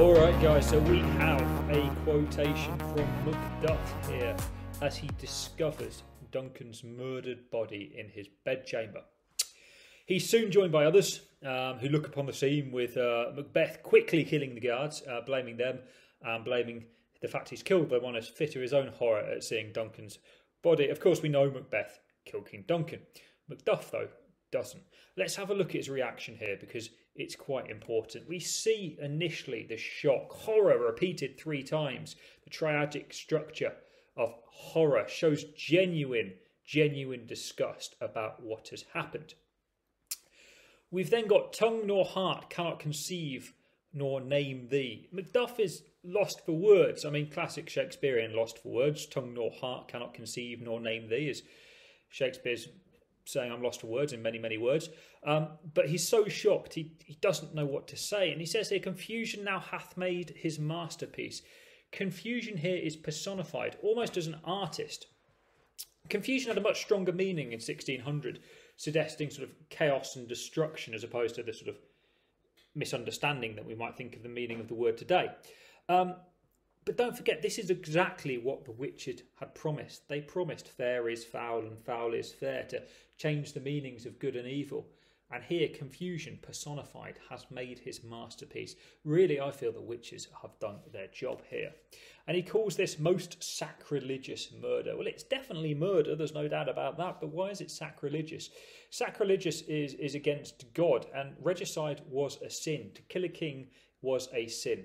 Alright guys, so we have a quotation from Macduff here as he discovers Duncan's murdered body in his bedchamber. He's soon joined by others who look upon the scene with Macbeth quickly killing the guards, blaming them and blaming the fact he's killed them on a fit of his own horror at seeing Duncan's body. Of course, we know Macbeth killed King Duncan. Macduff, though, doesn't. Let's have a look at his reaction here because it's quite important. We see initially the shock, horror repeated 3 times. The triadic structure of horror shows genuine disgust about what has happened. We've then got tongue nor heart cannot conceive nor name thee. Macduff is lost for words. I mean, classic Shakespearean lost for words. Tongue nor heart cannot conceive nor name thee is Shakespeare's saying I'm lost for words in many words. But he's so shocked he doesn't know what to say. And he says here, confusion now hath made his masterpiece. Confusion here is personified almost as an artist. Confusion had a much stronger meaning in 1600, suggesting sort of chaos and destruction as opposed to the sort of misunderstanding that we might think of the meaning of the word today. But don't forget, this is exactly what the witches had promised. They promised fair is foul and foul is fair, to change the meanings of good and evil. And here, confusion personified has made his masterpiece. Really, I feel the witches have done their job here. And he calls this most sacrilegious murder. Well, it's definitely murder, there's no doubt about that, but why is it sacrilegious? Sacrilegious is against God, and regicide was a sin. To kill a king was a sin,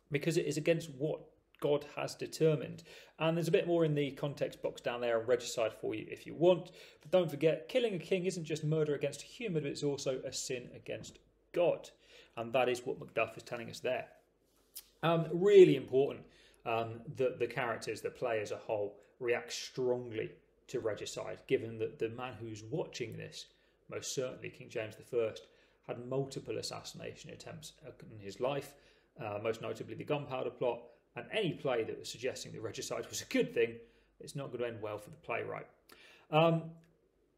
because it is against what God has determined. And there's a bit more in the context box down there on regicide for you if you want. But don't forget, killing a king isn't just murder against a human, but it's also a sin against God. And that is what Macduff is telling us there. Really important that the characters that play as a whole react strongly to regicide, given that the man who's watching this, most certainly King James I, had multiple assassination attempts in his life, most notably the Gunpowder Plot, and any play that was suggesting that regicide was a good thing, it's not going to end well for the playwright.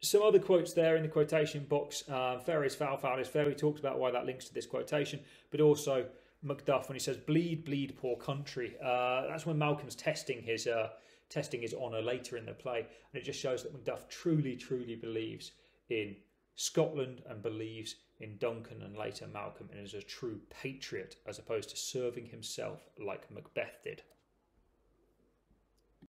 Some other quotes there in the quotation box. Fair is foul, foul is fair. We talked about why that links to this quotation, but also Macduff when he says, bleed, bleed, poor country. That's when Malcolm's testing his honour later in the play, and it just shows that Macduff truly believes in Scotland and believes in Duncan and later Malcolm and is a true patriot as opposed to serving himself like Macbeth did.